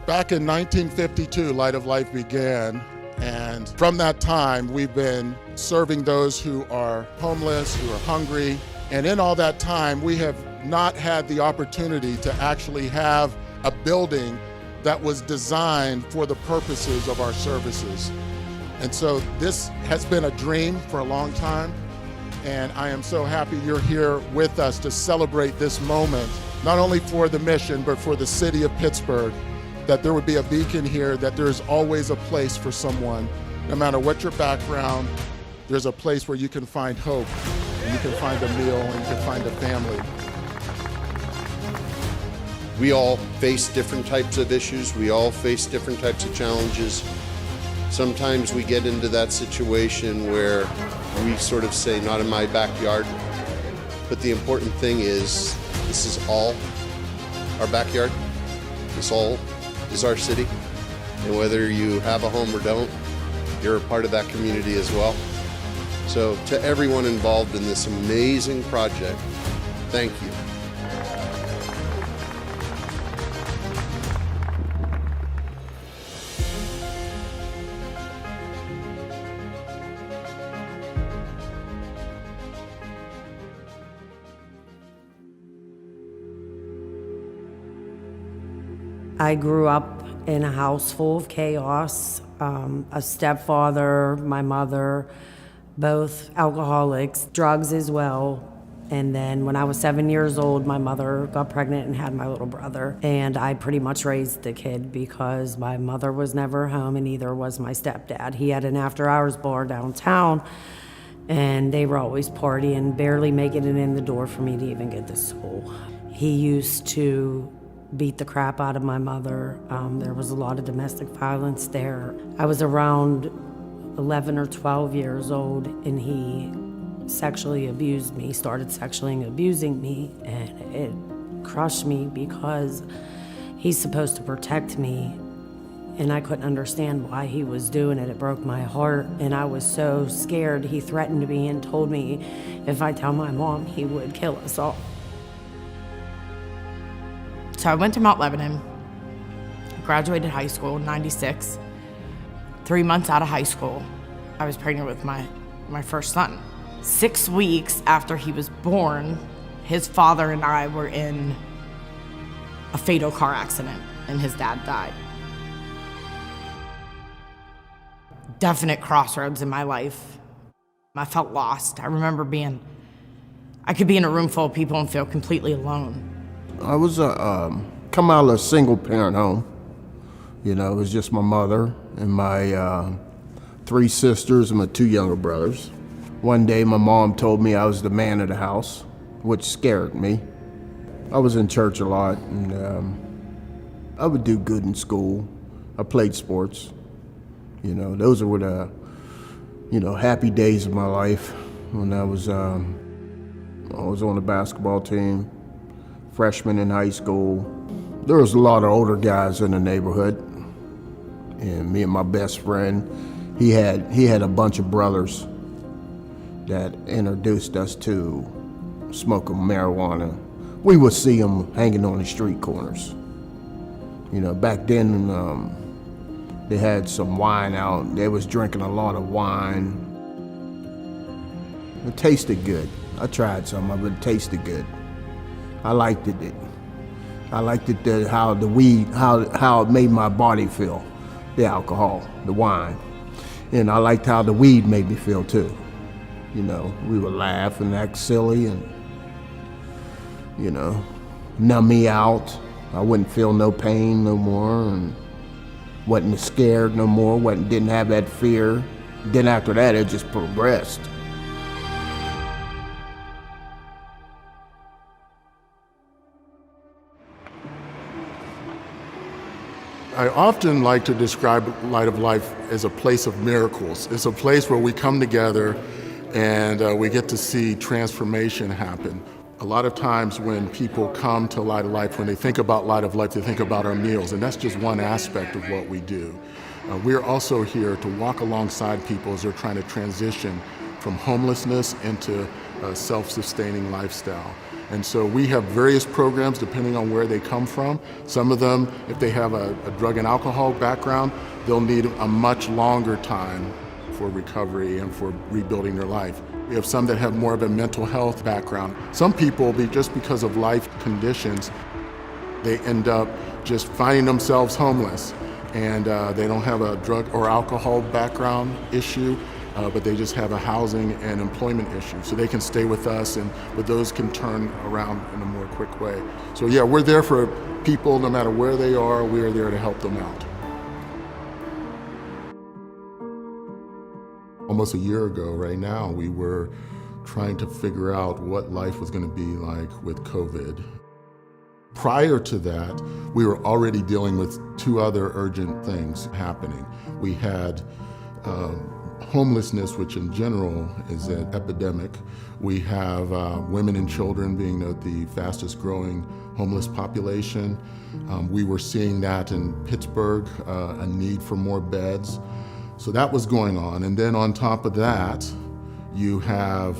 Back in 1952, Light of Life began, and from that time, we've been serving those who are homeless, who are hungry, and in all that time, we have not had the opportunity to actually have a building that was designed for the purposes of our services. And so this has been a dream for a long time, and I am so happy you're here with us to celebrate this moment, not only for the mission, but for the city of Pittsburgh, that there would be a beacon here, that there is always a place for someone. No matter what your background, there's a place where you can find hope, and you can find a meal, and you can find a family. We all face different types of issues. We all face different types of challenges. Sometimes we get into that situation where we sort of say, not in my backyard. But the important thing is, this is all our backyard. This all is our city. And whether you have a home or don't, you're a part of that community as well. So to everyone involved in this amazing project, thank you. I grew up in a house full of chaos, a stepfather, my mother, both alcoholics, drugs as well. And then when I was 7 years old, my mother got pregnant and had my little brother. And I pretty much raised the kid because my mother was never home and neither was my stepdad. He had an after-hours bar downtown and they were always partying, barely making it in the door for me to even get to school. He used to beat the crap out of my mother. There was a lot of domestic violence there. I was around 11 or 12 years old and he sexually abused me, started sexually abusing me, and it crushed me because he's supposed to protect me and I couldn't understand why he was doing it. It broke my heart and I was so scared. He threatened me and told me if I tell my mom, he would kill us all. So I went to Mount Lebanon, graduated high school in '96. 3 months out of high school, I was pregnant with my first son. 6 weeks after he was born, his father and I were in a fatal car accident and his dad died. Definite crossroads in my life. I felt lost. I remember I could be in a room full of people and feel completely alone. I was come out of a single parent home. You know, it was just my mother and my 3 sisters and my 2 younger brothers. One day my mom told me I was the man of the house, which scared me. I was in church a lot and I would do good in school. I played sports. You know, those were the, happy days of my life when I was on the basketball team. Freshman in high school. There was a lot of older guys in the neighborhood, and me and my best friend, he had a bunch of brothers that introduced us to smoking marijuana. We would see them hanging on the street corners. You know, back then they had some wine out. They was drinking a lot of wine. It tasted good. I tried some of it. It tasted good. I liked it. I liked it how the weed, how it made my body feel, the alcohol, the wine. And I liked how the weed made me feel too. You know, we would laugh and act silly and, numb me out. I wouldn't feel no pain no more and wasn't scared no more, didn't have that fear. Then after that, it just progressed. I often like to describe Light of Life as a place of miracles. It's a place where we come together and we get to see transformation happen. A lot of times when people come to Light of Life, when they think about Light of Life, they think about our meals, and that's just one aspect of what we do. We're also here to walk alongside people as they're trying to transition from homelessness into a self-sustaining lifestyle. And so we have various programs depending on where they come from. Some of them, if they have a drug and alcohol background, they'll need a much longer time for recovery and for rebuilding their life. We have some that have more of a mental health background. Some people, just because of life conditions, they end up just finding themselves homeless, and they don't have a drug or alcohol background issue, but they just have a housing and employment issue. So they can stay with us, but those can turn around in a more quick way. So yeah, we're there for people no matter where they are. We are there to help them out. Almost a year ago right now, we were trying to figure out what life was going to be like with COVID. Prior to that, we were already dealing with two other urgent things happening. We had homelessness, which in general is an epidemic. We have women and children being the fastest growing homeless population. We were seeing that in Pittsburgh, a need for more beds. So that was going on. And then on top of that, you have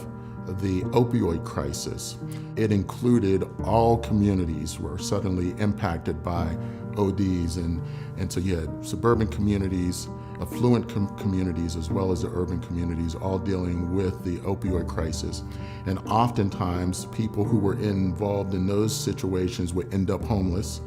the opioid crisis. It included all communities were suddenly impacted by ODs. And so you had suburban communities, affluent communities, as well as the urban communities, all dealing with the opioid crisis. And oftentimes, people who were involved in those situations would end up homeless.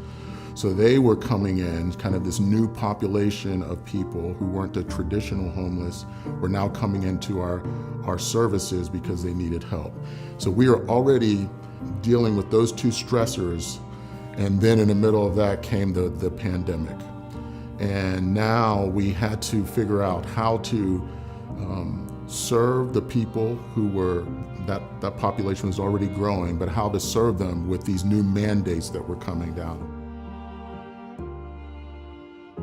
So they were coming in, kind of this new population of people who weren't the traditional homeless, were now coming into our services because they needed help. So we are already dealing with those two stressors, and then in the middle of that came the pandemic. And now we had to figure out how to serve the people who were, that population was already growing, but how to serve them with these new mandates that were coming down.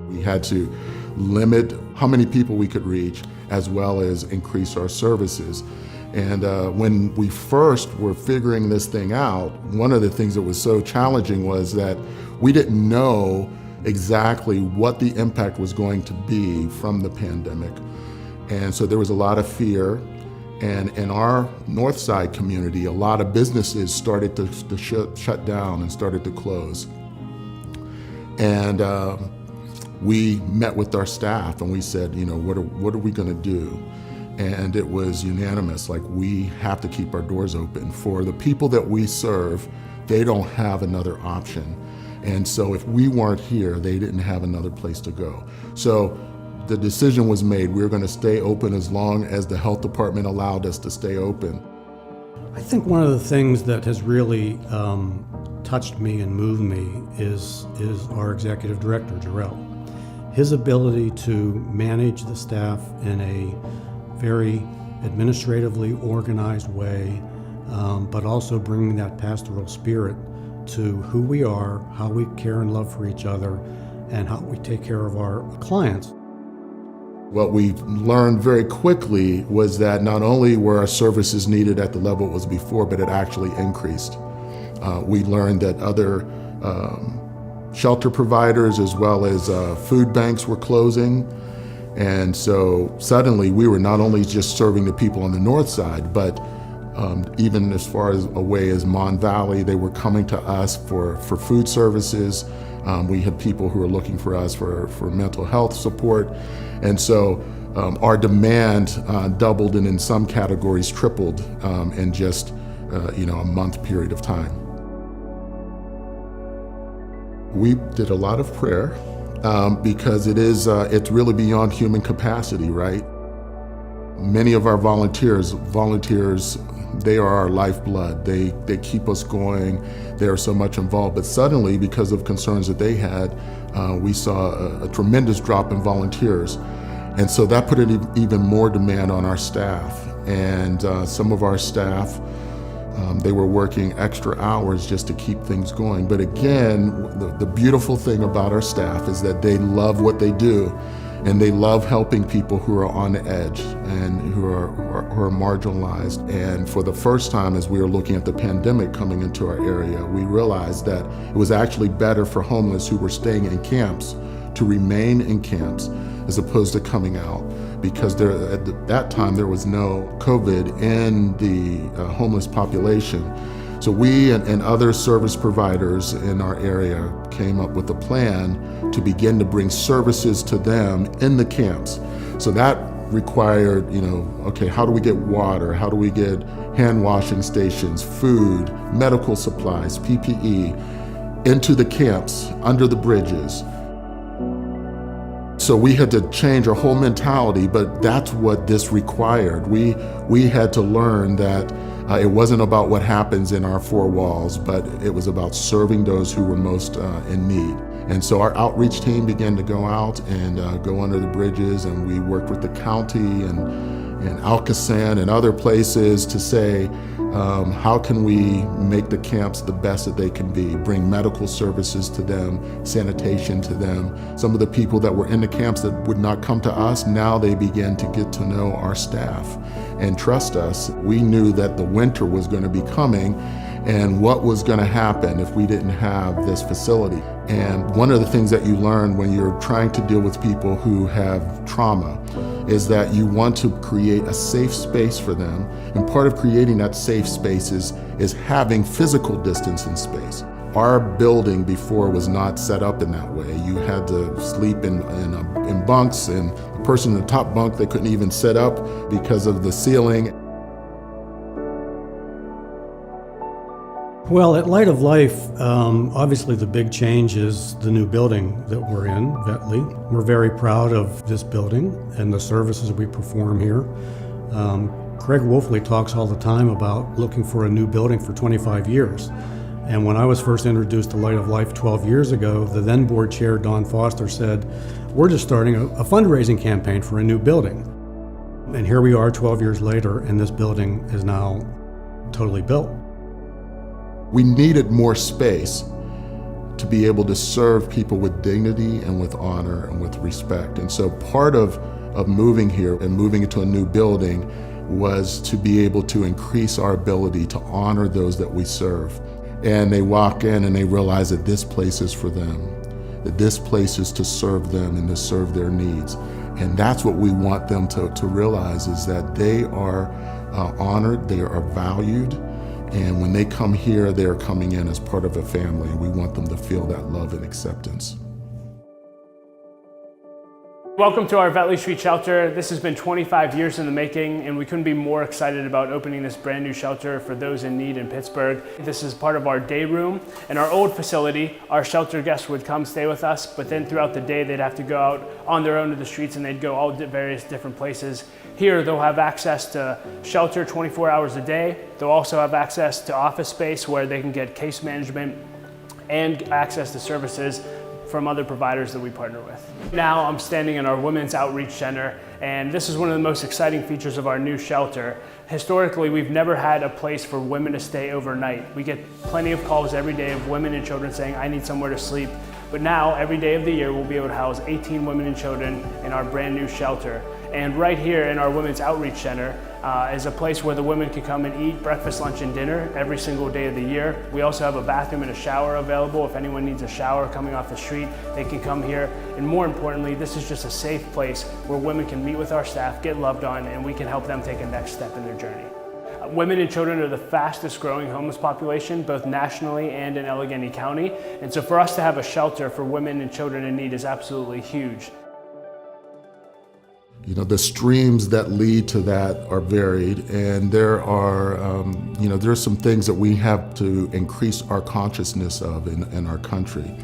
We had to limit how many people we could reach, as well as increase our services. And when we first were figuring this thing out, one of the things that was so challenging was that we didn't know exactly what the impact was going to be from the pandemic. And so there was a lot of fear. And in our North Side community, a lot of businesses started to shut down and started to close. And we met with our staff and we said, what are we going to do? And it was unanimous, like, we have to keep our doors open. For the people that we serve, they don't have another option. And so if we weren't here, they didn't have another place to go. So the decision was made, we were going to stay open as long as the health department allowed us to stay open. I think one of the things that has really touched me and moved me is our executive director, Jarrell. His ability to manage the staff in a very administratively organized way, but also bringing that pastoral spirit to who we are, how we care and love for each other, and how we take care of our clients. What we learned very quickly was that not only were our services needed at the level it was before, but it actually increased. We learned that other shelter providers as well as food banks were closing. And so suddenly we were not only just serving the people on the north side, but even as far as away as Mon Valley, they were coming to us for food services. We had people who were looking for us for mental health support. And so our demand doubled and in some categories tripled in just a month period of time. We did a lot of prayer because it's really beyond human capacity, right? Many of our volunteers, they are our lifeblood. They keep us going. They are so much involved. But suddenly, because of concerns that they had, we saw a tremendous drop in volunteers. And so that put even more demand on our staff. And some of our staff, they were working extra hours just to keep things going. But again, the beautiful thing about our staff is that they love what they do, and they love helping people who are on the edge and who are marginalized. And for the first time, as we were looking at the pandemic coming into our area, we realized that it was actually better for homeless who were staying in camps to remain in camps as opposed to coming out, because at that time there was no COVID in the homeless population. So we and other service providers in our area came up with a plan to begin to bring services to them in the camps. So that required, okay, how do we get water? How do we get hand washing stations, food, medical supplies, PPE into the camps, under the bridges? So we had to change our whole mentality, but that's what this required. We had to learn that it wasn't about what happens in our four walls, but it was about serving those who were most in need. And so our outreach team began to go out and go under the bridges, and we worked with the county and Alcosan and other places to say, how can we make the camps the best that they can be, bring medical services to them, sanitation to them. Some of the people that were in the camps that would not come to us, now they began to get to know our staff and trust us. We knew that the winter was going to be coming and what was going to happen if we didn't have this facility. And one of the things that you learn when you're trying to deal with people who have trauma is that you want to create a safe space for them. And part of creating that safe space is having physical distance in space. Our building before was not set up in that way. You had to sleep in bunks, and the person in the top bunk, they couldn't even sit up because of the ceiling. Well, at Light of Life, obviously the big change is the new building that we're in, Vetley. We're very proud of this building and the services we perform here. Craig Wolfley talks all the time about looking for a new building for 25 years. And when I was first introduced to Light of Life 12 years ago, the then board chair, Don Foster, said, we're just starting a fundraising campaign for a new building. And here we are 12 years later, and this building is now totally built. We needed more space to be able to serve people with dignity and with honor and with respect. And so part of moving here and moving into a new building was to be able to increase our ability to honor those that we serve. And they walk in and they realize that this place is for them, that this place is to serve them and to serve their needs. And that's what we want them to realize, is that they are honored, they are valued, and when they come here, they're coming in as part of a family. We want them to feel that love and acceptance. Welcome to our Vetley Street shelter. This has been 25 years in the making, and we couldn't be more excited about opening this brand new shelter for those in need in Pittsburgh. This is part of our day room. In our old facility, our shelter guests would come stay with us, but then throughout the day, they'd have to go out on their own to the streets, and they'd go all various different places. Here, they'll have access to shelter 24 hours a day. They'll also have access to office space where they can get case management and access to services from other providers that we partner with. Now I'm standing in our Women's Outreach Center, and this is one of the most exciting features of our new shelter. Historically, we've never had a place for women to stay overnight. We get plenty of calls every day of women and children saying, I need somewhere to sleep. But now, every day of the year, we'll be able to house 18 women and children in our brand new shelter. And right here in our Women's Outreach Center is a place where the women can come and eat breakfast, lunch, and dinner every single day of the year. We also have a bathroom and a shower available. If anyone needs a shower coming off the street, they can come here. And more importantly, this is just a safe place where women can meet with our staff, get loved on, and we can help them take a next step in their journey. Women and children are the fastest growing homeless population, both nationally and in Allegheny County. And so for us to have a shelter for women and children in need is absolutely huge. You know, the streams that lead to that are varied, and there are, there's some things that we have to increase our consciousness of in our country.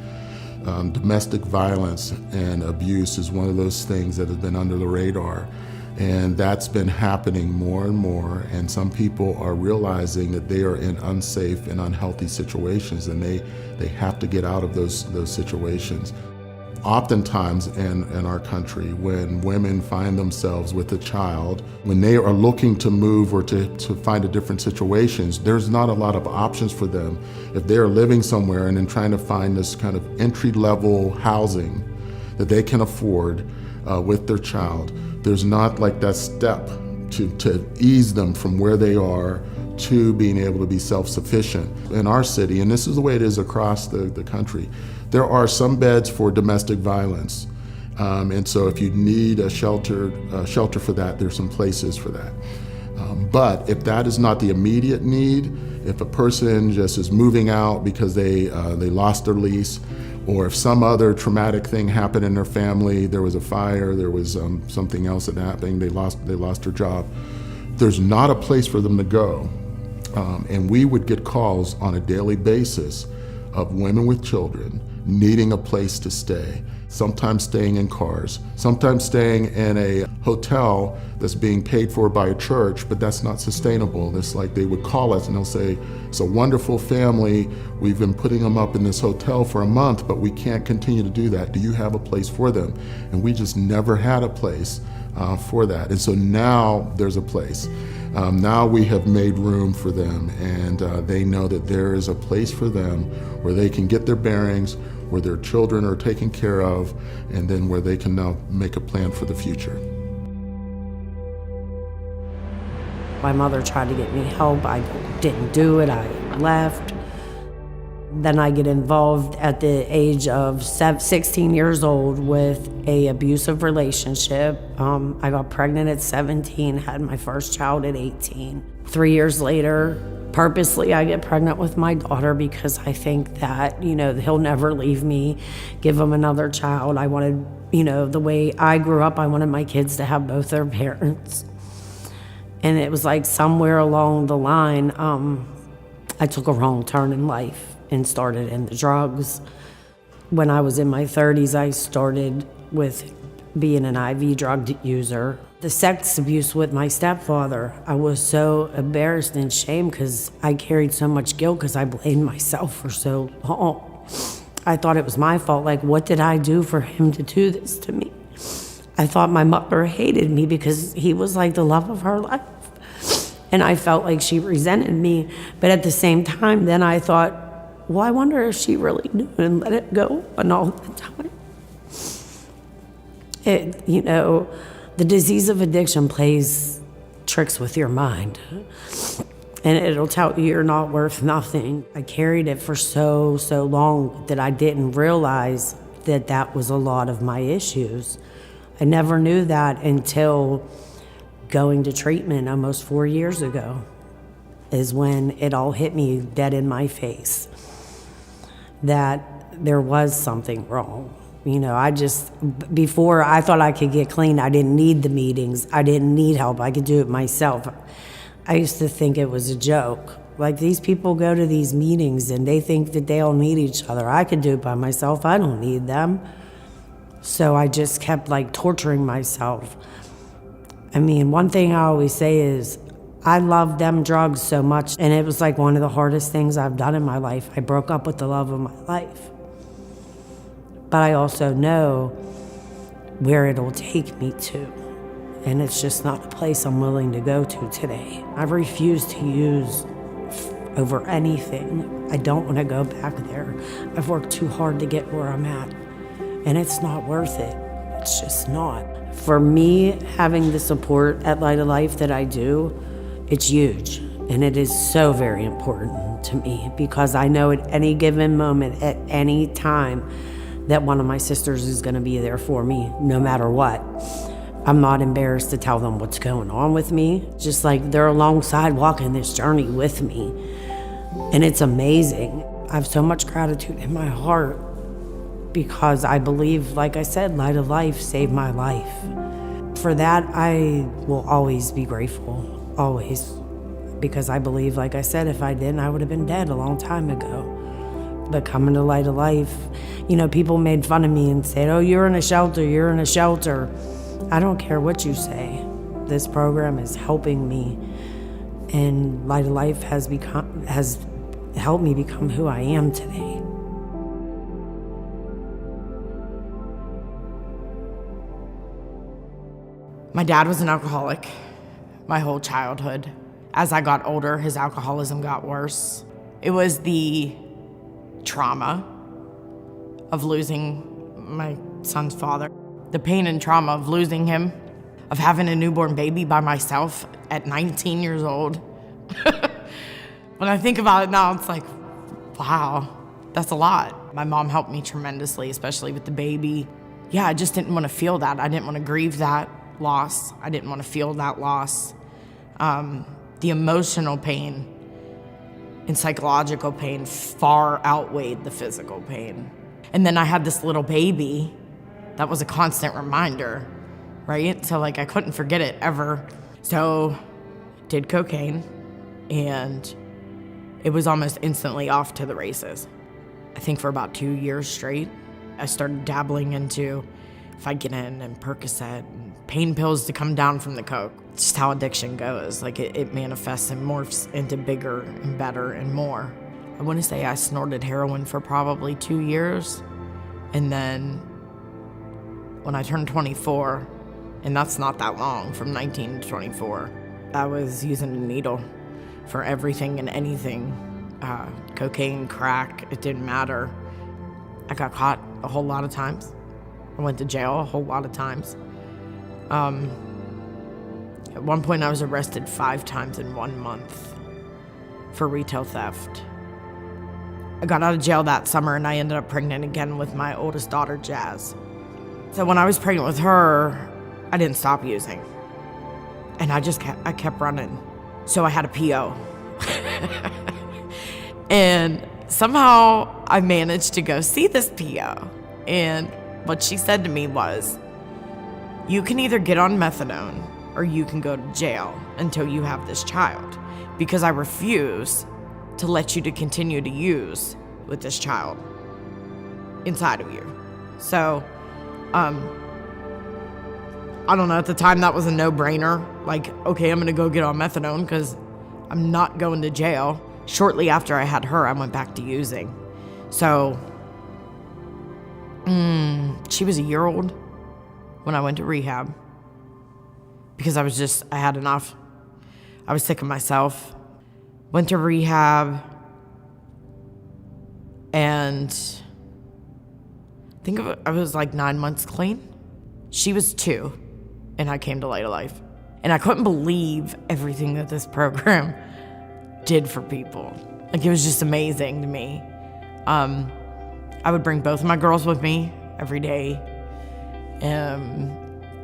Domestic violence and abuse is one of those things that has been under the radar, and that's been happening more and more, and some people are realizing that they are in unsafe and unhealthy situations, and they have to get out of those situations. Oftentimes in our country, when women find themselves with a child, when they are looking to move or to find a different situations, there's not a lot of options for them. If they're living somewhere and then trying to find this kind of entry-level housing that they can afford with their child, there's not like that step to ease them from where they are to being able to be self-sufficient. In our city, and this is the way it is across the country, there are some beds for domestic violence. And so if you need a shelter for that, there's some places for that. But if that is not the immediate need, If a person just is moving out because they lost their lease, or if some other traumatic thing happened in their family, there was a fire, there was something else that happened, they lost their job, there's not a place for them to go. And we would get calls on a daily basis of women with children needing a place to stay, sometimes staying in cars, sometimes staying in a hotel that's being paid for by a church, but that's not sustainable. It's like they would call us and they'll say, it's a wonderful family, we've been putting them up in this hotel for a month, but we can't continue to do that. Do you have a place for them? And we just never had a place for that. And so now there's a place. Now we have made room for them, and they know that there is a place for them where they can get their bearings, where their children are taken care of, and then where they can now make a plan for the future. My mother tried to get me help. I didn't do it. I left. Then I get involved at the age of 16 years old with an abusive relationship. I got pregnant at 17, had my first child at 18. 3 years later, purposely I get pregnant with my daughter because I think that, he'll never leave me, give him another child. I wanted, the way I grew up, I wanted my kids to have both their parents. And it was like somewhere along the line, I took a wrong turn in life and started in the drugs. When I was in my 30s, I started with being an IV drug user. The sex abuse with my stepfather, I was so embarrassed and ashamed because I carried so much guilt because I blamed myself for so long. I thought it was my fault. Like, what did I do for him to do this to me? I thought my mother hated me because he was like the love of her life. And I felt like she resented me. But at the same time, then I thought, well, I wonder if she really knew and let it go and all the time. The disease of addiction plays tricks with your mind. And it'll tell you you're not worth nothing. I carried it for so long that I didn't realize that that was a lot of my issues. I never knew that until going to treatment almost 4 years ago is when it all hit me dead in my face that there was something wrong. Before I thought I could get clean, I didn't need the meetings. I didn't need help. I could do it myself. I used to think it was a joke. Like, these people go to these meetings and they think that they all need each other. I could do it by myself. I don't need them. So I just kept torturing myself. One thing I always say is, I love them drugs so much, and it was one of the hardest things I've done in my life. I broke up with the love of my life. But I also know where it'll take me to, and it's just not a place I'm willing to go to today. I refuse to use over anything. I don't want to go back there. I've worked too hard to get where I'm at, and it's not worth it. It's just not. For me, having the support at Light of Life that I do, it's huge, and it is so very important to me because I know at any given moment, at any time, that one of my sisters is going to be there for me, no matter what. I'm not embarrassed to tell them what's going on with me, just they're alongside walking this journey with me, and it's amazing. I have so much gratitude in my heart because I believe, like I said, Light of Life saved my life. For that, I will always be grateful. Always. Because I believe, like I said, if I didn't, I would have been dead a long time ago. But coming to Light of Life, people made fun of me and said, oh, you're in a shelter. I don't care what you say. This program is helping me. And Light of Life has helped me become who I am today. My dad was an alcoholic my whole childhood. As I got older, his alcoholism got worse. It was the trauma of losing my son's father, the pain and trauma of losing him, of having a newborn baby by myself at 19 years old. When I think about it now, it's wow, that's a lot. My mom helped me tremendously, especially with the baby. Yeah, I just didn't want to feel that. I didn't want to grieve that loss. I didn't want to feel that loss. The emotional pain and psychological pain far outweighed the physical pain. And then I had this little baby that was a constant reminder, right? So like I couldn't forget it ever. So did cocaine, and it was almost instantly off to the races. I think for about 2 years straight, I started dabbling into Vicodin and Percocet and pain pills to come down from the coke. It's just how addiction goes. Like it manifests and morphs into bigger and better and more. I want to say I snorted heroin for probably 2 years. And then when I turned 24, and that's not that long, from 19 to 24, I was using a needle for everything and anything. Cocaine, crack, it didn't matter. I got caught a whole lot of times. I went to jail a whole lot of times. At one point I was arrested 5 times in 1 month for retail theft. I got out of jail that summer and I ended up pregnant again with my oldest daughter, Jazz. So when I was pregnant with her, I didn't stop using. And I kept running. So I had a PO. And somehow I managed to go see this PO. And what she said to me was, you can either get on methadone or you can go to jail until you have this child, because I refuse to let you to continue to use with this child inside of you. So, I don't know, at the time that was a no-brainer. Like, okay, I'm gonna go get on methadone because I'm not going to jail. Shortly after I had her, I went back to using. So, she was a year old when I went to rehab because I had enough. I was sick of myself. Went to rehab, and I was like 9 months clean. She was 2, and I came to Light of Life. And I couldn't believe everything that this program did for people. Like, it was just amazing to me. I would bring both of my girls with me every day.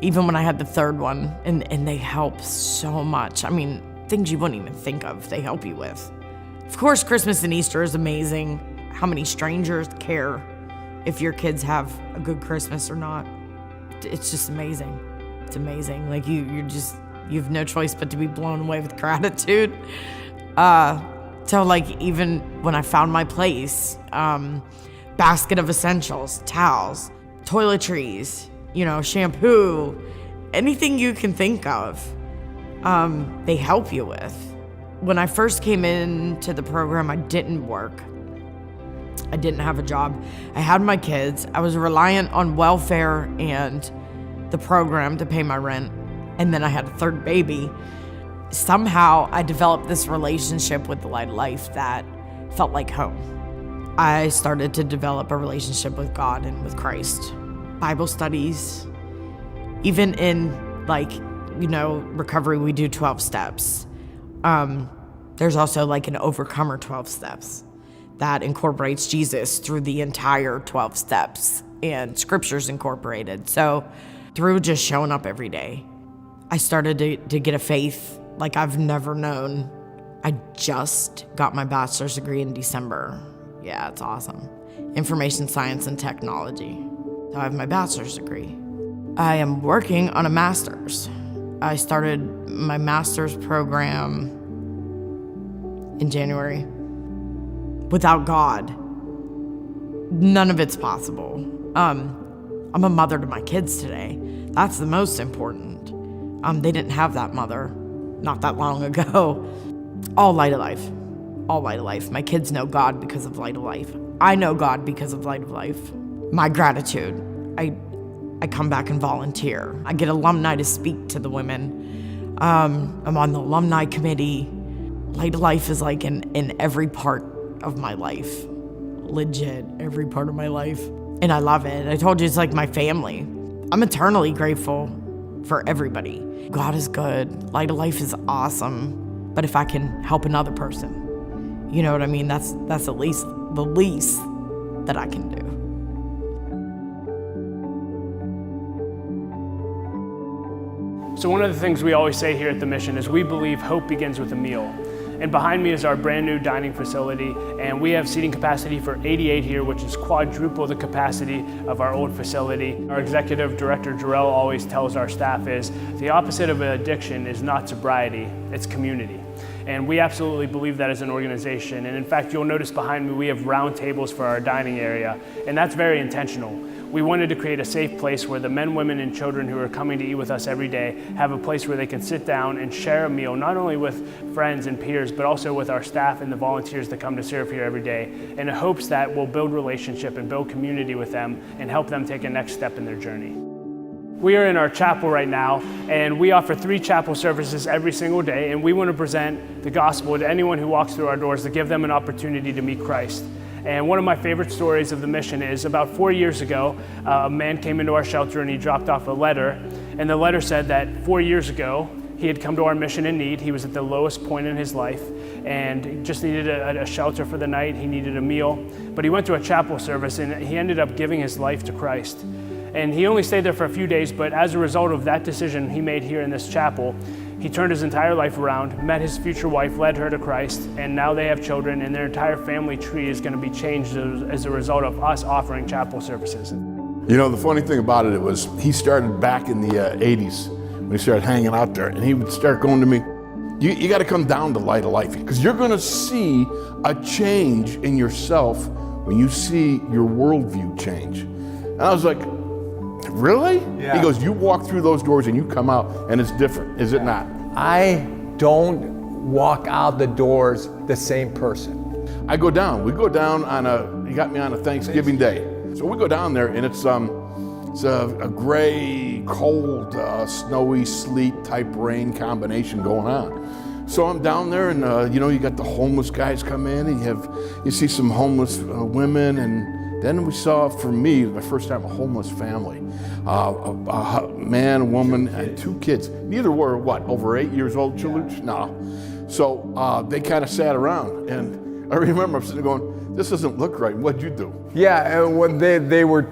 Even when I had the third one, and they help so much. I mean, things you wouldn't even think of, they help you with. Of course, Christmas and Easter is amazing. How many strangers care if your kids have a good Christmas or not? It's just amazing. It's amazing. Like, you have no choice but to be blown away with gratitude. So like, even when I found my place, basket of essentials, towels, toiletries, shampoo, anything you can think of, they help you with. When I first came into the program, I didn't work. I didn't have a job. I had my kids. I was reliant on welfare and the program to pay my rent. And then I had a third baby. Somehow I developed this relationship with the Light of Life that felt like home. I started to develop a relationship with God and with Christ. Bible studies. Even in recovery, we do 12 steps. There's also like an Overcomer 12 steps that incorporates Jesus through the entire 12 steps, and scriptures incorporated. So through just showing up every day, I started to get a faith like I've never known. I just got my bachelor's degree in December. Yeah, it's awesome. Information science and technology. So I have my bachelor's degree. I am working on a master's. I started my master's program in January. Without God, none of it's possible. I'm a mother to my kids today. That's the most important. They didn't have that mother not that long ago. All Light of Life. All Light of Life. My kids know God because of Light of Life. I know God because of Light of Life. My gratitude. I come back and volunteer. I get alumni to speak to the women. I'm on the alumni committee. Light of Life is like in every part of my life. Legit, every part of my life. And I love it. I told you, it's like my family. I'm eternally grateful for everybody. God is good. Light of Life is awesome. But if I can help another person, you know what I mean? That's at least the least that I can do. So one of the things we always say here at the Mission is we believe hope begins with a meal. And behind me is our brand new dining facility, and we have seating capacity for 88 here, which is quadruple the capacity of our old facility. Our executive director, Jarrell, always tells our staff is the opposite of addiction is not sobriety, it's community. And we absolutely believe that as an organization. And in fact, you'll notice behind me, we have round tables for our dining area, and that's very intentional. We wanted to create a safe place where the men, women, and children who are coming to eat with us every day have a place where they can sit down and share a meal, not only with friends and peers, but also with our staff and the volunteers that come to serve here every day, in hopes that we'll build relationship and build community with them and help them take a next step in their journey. We are in our chapel right now, and we offer 3 chapel services every single day, and we want to present the gospel to anyone who walks through our doors to give them an opportunity to meet Christ. And one of my favorite stories of the mission is about 4 years ago, a man came into our shelter and he dropped off a letter, and the letter said that 4 years ago, he had come to our mission in need. He was at the lowest point in his life and just needed a shelter for the night. He needed a meal, but he went to a chapel service and he ended up giving his life to Christ. And he only stayed there for a few days, but as a result of that decision he made here in this chapel, he turned his entire life around, met his future wife, led her to Christ, and now they have children, and their entire family tree is going to be changed as a result of us offering chapel services. You know, the funny thing about it was he started back in the 80s when he started hanging out there, and he would start going to me, you got to come down to Light of Life, because you're going to see a change in yourself when you see your worldview change. And I was like, really? Yeah. He goes, you walk through those doors and you come out and it's different, is it not? I don't walk out the doors the same person. We go down on he got me on a Thanksgiving Day. So we go down there and it's a gray, cold, snowy, sleet type rain combination going on. So I'm down there and you got the homeless guys come in and you see some homeless women, and then we saw, for me, the first time, a homeless family. A man, a woman, and 2 kids. Neither were, over 8 years old, Chaluch? No. So they kind of sat around, and I remember I'm sitting there going, this doesn't look right. What'd you do? Yeah, when they were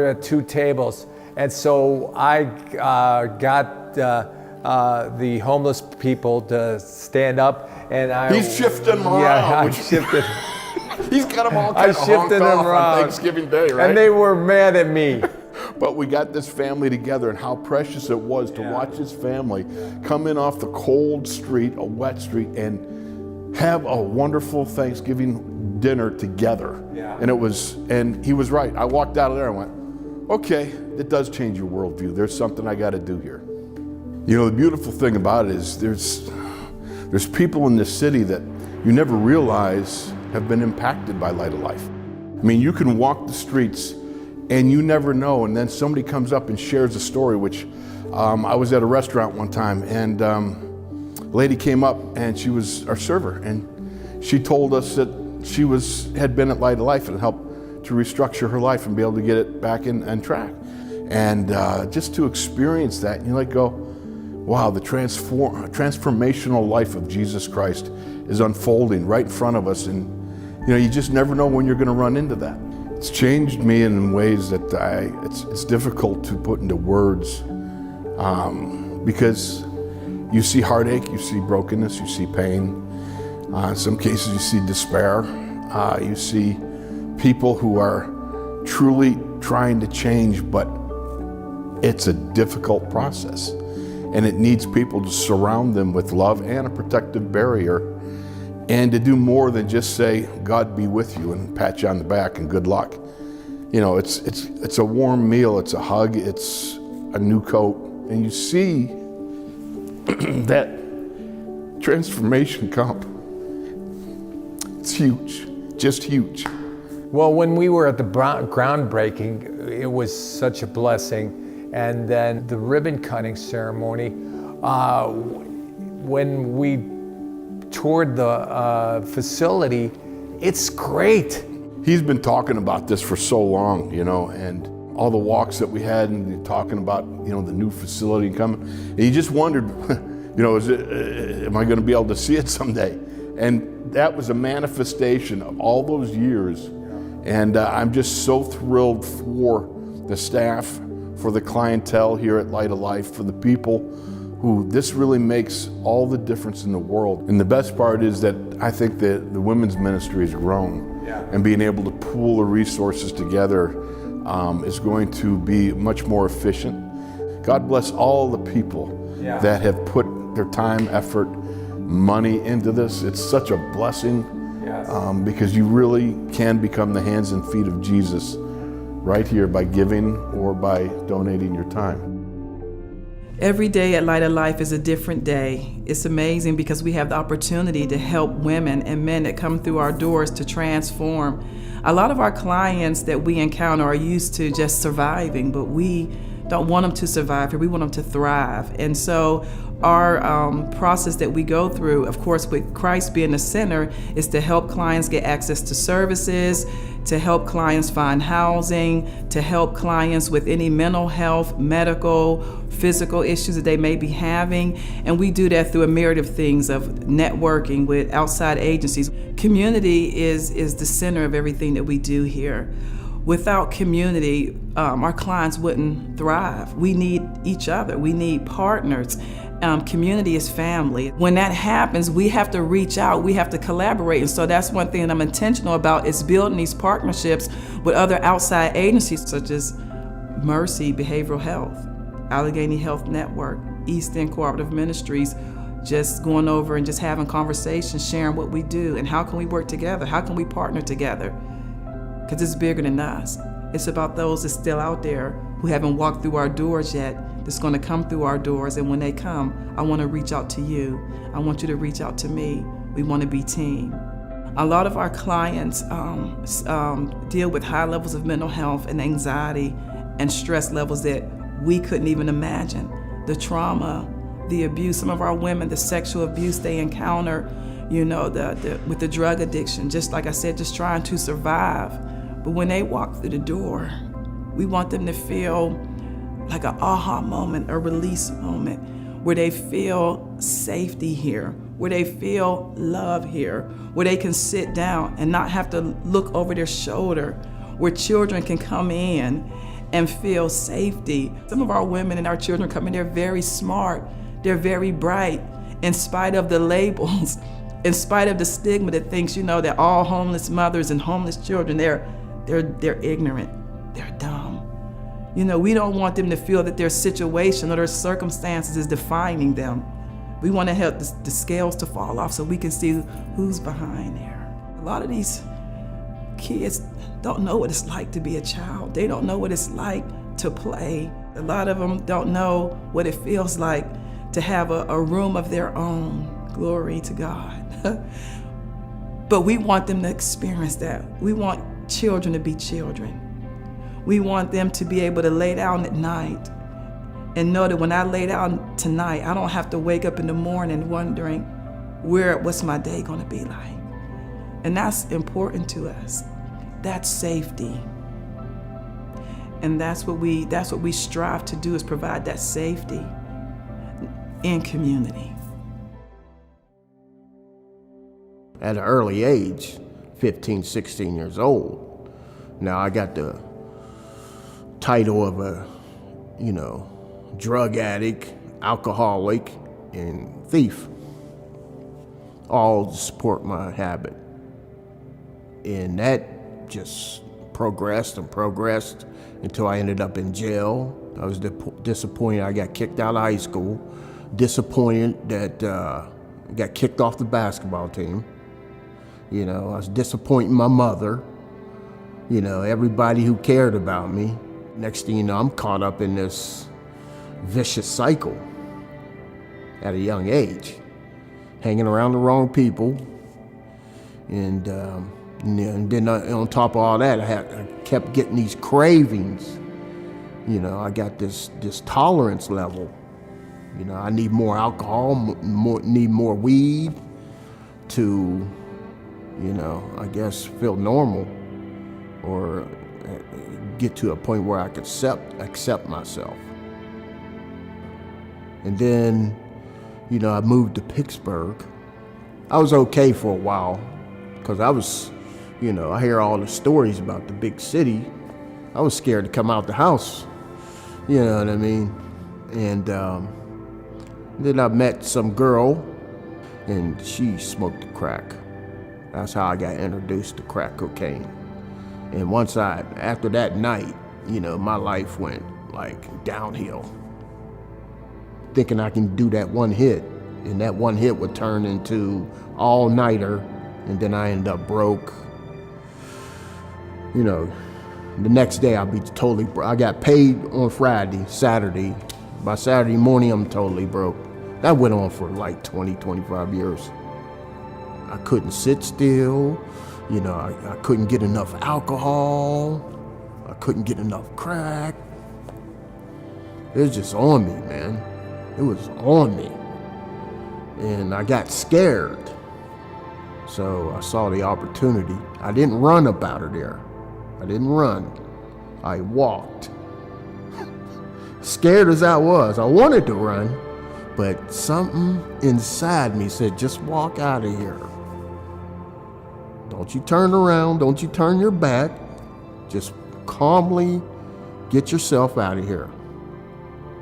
at 2 tables, and so I got the homeless people to stand up, and He's shifting them around. Yeah, I shifted. He's got them all kind of honked off on Thanksgiving Day, right? And they were mad at me. But we got this family together, and how precious it was to watch his family come in off the cold street, a wet street, and have a wonderful Thanksgiving dinner together. Yeah. And he was right. I walked out of there and went, okay, it does change your worldview. There's something I got to do here. The beautiful thing about it is there's people in this city that you never realize have been impacted by Light of Life. I mean, you can walk the streets and you never know, and then somebody comes up and shares a story, which I was at a restaurant one time, and a lady came up and she was our server, and she told us that she had been at Light of Life and helped to restructure her life and be able to get it back on track. And just to experience that, and you go, wow, the transformational life of Jesus Christ is unfolding right in front of us, and you just never know when you're going to run into that. It's changed me in ways that it's difficult to put into words, because you see heartache, you see brokenness, you see pain. In some cases, you see despair. You see people who are truly trying to change, but it's a difficult process, and it needs people to surround them with love and a protective barrier, and to do more than just say, God be with you, and pat you on the back and good luck. It's a warm meal, it's a hug, it's a new coat, and you see that transformation come. It's huge, just huge. Well, when we were at the groundbreaking, it was such a blessing. And then the ribbon cutting ceremony, when we toured the facility, it's great. He's been talking about this for so long, and all the walks that we had, and talking about, the new facility coming. And he just wondered, am I going to be able to see it someday? And that was a manifestation of all those years. And I'm just so thrilled for the staff, for the clientele here at Light of Life, for the people ooh, this really makes all the difference in the world. And the best part is that I think that the women's ministry has grown. And being able to pool the resources together is going to be much more efficient. God bless all the people that have put their time, effort, money into this. It's such a blessing because you really can become the hands and feet of Jesus right here by giving or by donating your time. Every day at Light of Life is a different day. It's amazing because we have the opportunity to help women and men that come through our doors to transform. A lot of our clients that we encounter are used to just surviving, but we don't want them to survive here. We want them to thrive. And so our process that we go through, of course, with Christ being the center, is to help clients get access to services, to help clients find housing, to help clients with any mental health, medical, physical issues that they may be having. And we do that through a myriad of things, of networking with outside agencies. Community is the center of everything that we do here. Without community, our clients wouldn't thrive. We need each other. We need partners. Community is family. When that happens, we have to reach out. We have to collaborate. And so that's one thing that I'm intentional about, is building these partnerships with other outside agencies such as Mercy Behavioral Health, Allegheny Health Network, East End Cooperative Ministries, just going over and just having conversations, sharing what we do and how can we work together? How can we partner together? Because it's bigger than us. It's about those that's still out there who haven't walked through our doors yet, that's going to come through our doors. And when they come, I want to reach out to you. I want you to reach out to me. We want to be team. A lot of our clients deal with high levels of mental health and anxiety and stress levels that we couldn't even imagine. The trauma, the abuse, some of our women, the sexual abuse they encounter, you know, with the drug addiction, just like I said, just trying to survive. But when they walk through the door, we want them to feel like an aha moment, a release moment, where they feel safety here, where they feel love here, where they can sit down and not have to look over their shoulder, where children can come in and feel safety. Some of our women and our children come in, they're very smart, they're very bright, in spite of the labels, in spite of the stigma that thinks, you know, that all homeless mothers and homeless children, they're ignorant, they're dumb. You know, we don't want them to feel that their situation or their circumstances is defining them. We want to help the scales to fall off so we can see who's behind there. A lot of these kids don't know what it's like to be a child. They don't know what it's like to play. A lot of them don't know what it feels like to have a room of their own. Glory to God. But we want them to experience that. We want children to be children. We want them to be able to lay down at night and know that when I lay down tonight, I don't have to wake up in the morning wondering what's my day gonna be like. And that's important to us. That's safety. And that's what we strive to do, is provide that safety in community. At an early age, 15, 16 years old, now I got the title of a, drug addict, alcoholic, and thief, all to support my habit. And that just progressed and progressed until I ended up in jail. I was disappointed I got kicked out of high school, disappointed that I got kicked off the basketball team. I was disappointing my mother, everybody who cared about me. Next thing you know, I'm caught up in this vicious cycle at a young age, hanging around the wrong people. And then on top of all that, I kept getting these cravings. I got this tolerance level. I need more alcohol, need more weed to, I guess feel normal or get to a point where I could accept myself. And then, I moved to Pittsburgh. I was okay for a while because I was, I hear all the stories about the big city. I was scared to come out the house, you know what I mean? And Then I met some girl, and she smoked crack. That's how I got introduced to crack cocaine. And after that night, my life went like downhill. Thinking I can do that one hit, and that one hit would turn into all-nighter, and then I end up broke. The next day I'll be totally broke. I got paid on Friday, Saturday. By Saturday morning, I'm totally broke. That went on for like 20, 25 years. I couldn't sit still. I couldn't get enough alcohol. I couldn't get enough crack. It was just on me, man. It was on me. And I got scared. So I saw the opportunity. I didn't run up out of there. I didn't run. I walked. Scared as I was, I wanted to run, but something inside me said, just walk out of here. Don't you turn around, don't you turn your back. Just calmly get yourself out of here.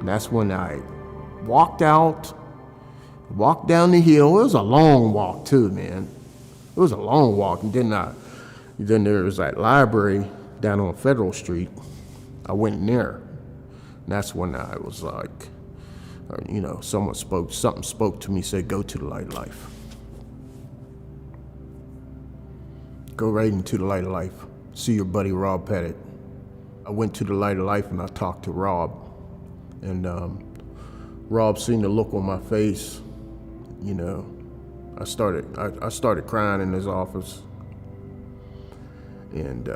And that's when I walked out, walked down the hill. It was a long walk too, man. It was a long walk. And then there was that library down on Federal Street. I went in there. And that's when I was like, something spoke to me, said, go to the light of life. Go right into the light of life. See your buddy Rob Pettit. I went to the light of life and I talked to Rob. And Rob seen the look on my face. I started crying in his office. And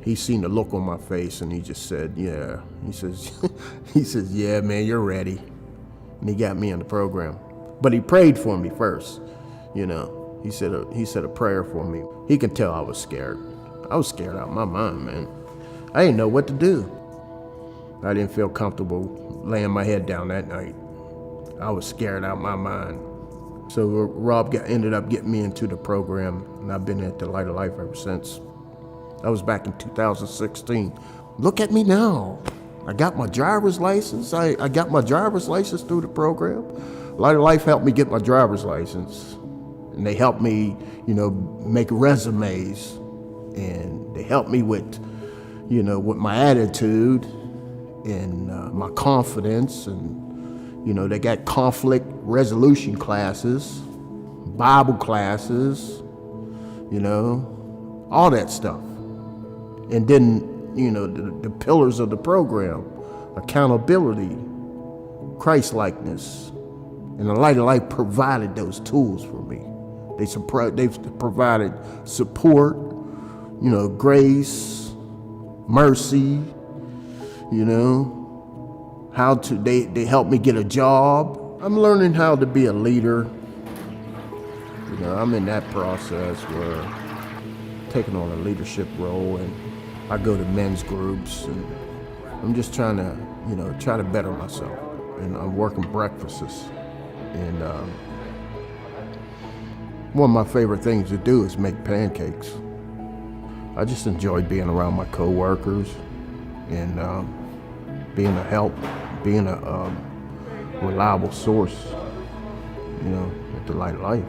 he seen the look on my face and he just said, yeah. He says, yeah, man, you're ready. And he got me in the program. But he prayed for me first, He said a prayer for me. He could tell I was scared. I was scared out of my mind, man. I didn't know what to do. I didn't feel comfortable laying my head down that night. I was scared out of my mind. So Rob ended up getting me into the program, and I've been at the Light of Life ever since. That was back in 2016. Look at me now. I got my driver's license. I got my driver's license through the program. Light of Life helped me get my driver's license. And they helped me, make resumes. And they helped me with, with my attitude and my confidence. And, they got conflict resolution classes, Bible classes, all that stuff. And then, the pillars of the program, accountability, Christ-likeness. And the Light of Life provided those tools for me. They've provided support, grace, mercy, they helped me get a job. I'm learning how to be a leader. I'm in that process where I'm taking on a leadership role, and I go to men's groups, and I'm just trying to better myself. And I'm working breakfasts. And one of my favorite things to do is make pancakes. I just enjoy being around my coworkers and being a help, being a reliable source, at the Light of Life.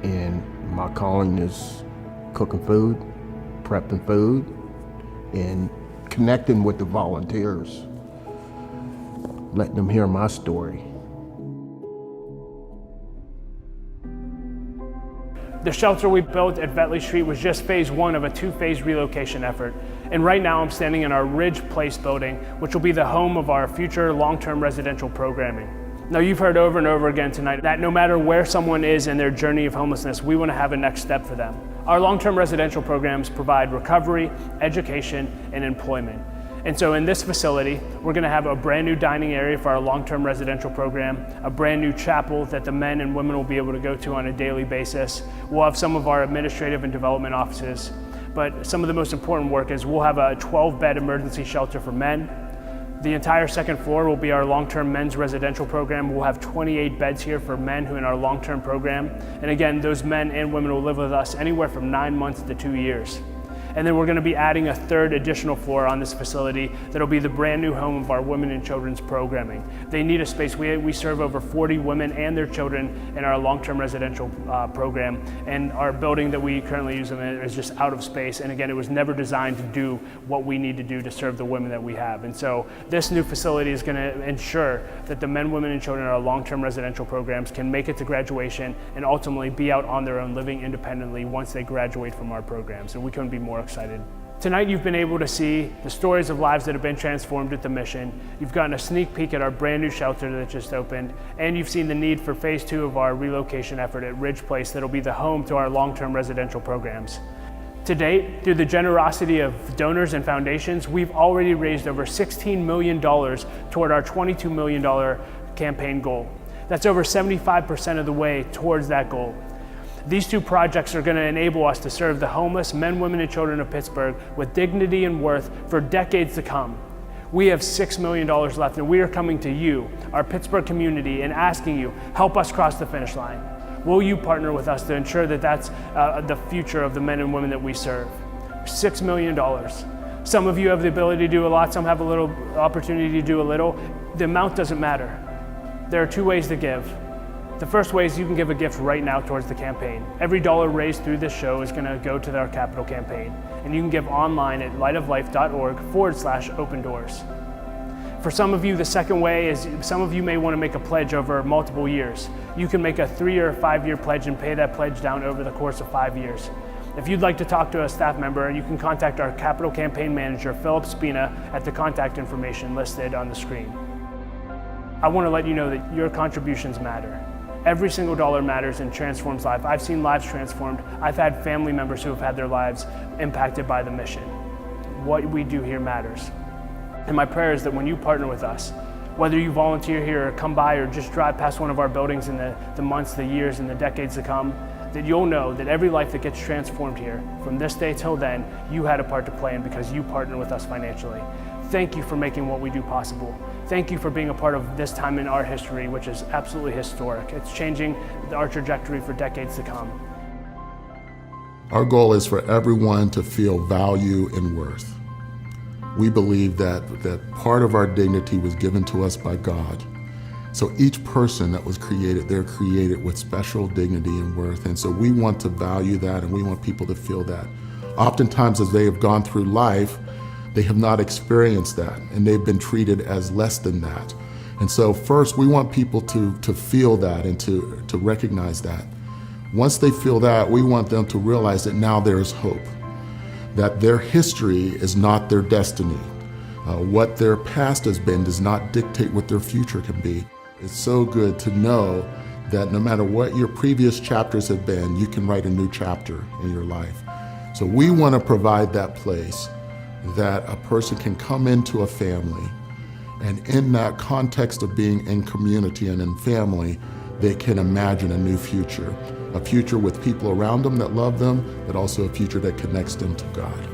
And my calling is cooking food, prepping food, and connecting with the volunteers, letting them hear my story. The shelter we built at Vetley Street was just phase one of a two-phase relocation effort. And right now I'm standing in our Ridge Place building, which will be the home of our future long-term residential programming. Now, you've heard over and over again tonight that no matter where someone is in their journey of homelessness, we want to have a next step for them. Our long-term residential programs provide recovery, education, and employment. And so in this facility, we're going to have a brand new dining area for our long-term residential program, a brand new chapel that the men and women will be able to go to on a daily basis. We'll have some of our administrative and development offices. But some of the most important work is we'll have a 12-bed emergency shelter for men. The entire second floor will be our long-term men's residential program. We'll have 28 beds here for men who are in our long-term program. And again, those men and women will live with us anywhere from 9 months to 2 years. And then we're going to be adding a third additional floor on this facility that'll be the brand new home of our women and children's programming. They need a space. We serve over 40 women and their children in our long-term residential program, and our building that we currently use them in is just out of space. And again, it was never designed to do what we need to do to serve the women that we have. And so this new facility is going to ensure that the men, women, and children in our long-term residential programs can make it to graduation and ultimately be out on their own, living independently once they graduate from our programs. And we couldn't be more excited. Tonight you've been able to see the stories of lives that have been transformed at the mission. You've gotten a sneak peek at our brand new shelter that just opened, and you've seen the need for phase 2 of our relocation effort at Ridge Place that'll be the home to our long-term residential programs. To date, through the generosity of donors and foundations, we've already raised over $16 million toward our $22 million campaign goal. That's over 75% of the way towards that goal. These 2 projects are going to enable us to serve the homeless men, women, and children of Pittsburgh with dignity and worth for decades to come. We have $6 million left, and we are coming to you, our Pittsburgh community, and asking you, help us cross the finish line. Will you partner with us to ensure that that's the future of the men and women that we serve? $6 million. Some of you have the ability to do a lot, some have a little opportunity to do a little. The amount doesn't matter. There are 2 ways to give. The first way is you can give a gift right now towards the campaign. Every dollar raised through this show is going to go to our capital campaign. And you can give online at lightoflife.org/open doors. For some of you, the second way is some of you may want to make a pledge over multiple years. You can make a 3 or 5 year pledge and pay that pledge down over the course of 5 years. If you'd like to talk to a staff member, you can contact our capital campaign manager, Philip Spina, at the contact information listed on the screen. I want to let you know that your contributions matter. Every single dollar matters and transforms life. I've seen lives transformed. I've had family members who have had their lives impacted by the mission. What we do here matters. And my prayer is that when you partner with us, whether you volunteer here or come by or just drive past one of our buildings in the months, the years, and the decades to come, that you'll know that every life that gets transformed here, from this day till then, you had a part to play in because you partner with us financially. Thank you for making what we do possible. Thank you for being a part of this time in our history, which is absolutely historic. It's changing our trajectory for decades to come. Our goal is for everyone to feel value and worth. We believe that part of our dignity was given to us by God. So each person that was created, they're created with special dignity and worth. And so we want to value that, and we want people to feel that. Oftentimes as they have gone through life, they have not experienced that, and they've been treated as less than that. And so first, we want people to feel that and to recognize that. Once they feel that, we want them to realize that now there is hope, that their history is not their destiny. What their past has been does not dictate what their future can be. It's so good to know that no matter what your previous chapters have been, you can write a new chapter in your life. So we want to provide that place that a person can come into a family, and in that context of being in community and in family, they can imagine a new future, a future with people around them that love them, but also a future that connects them to God.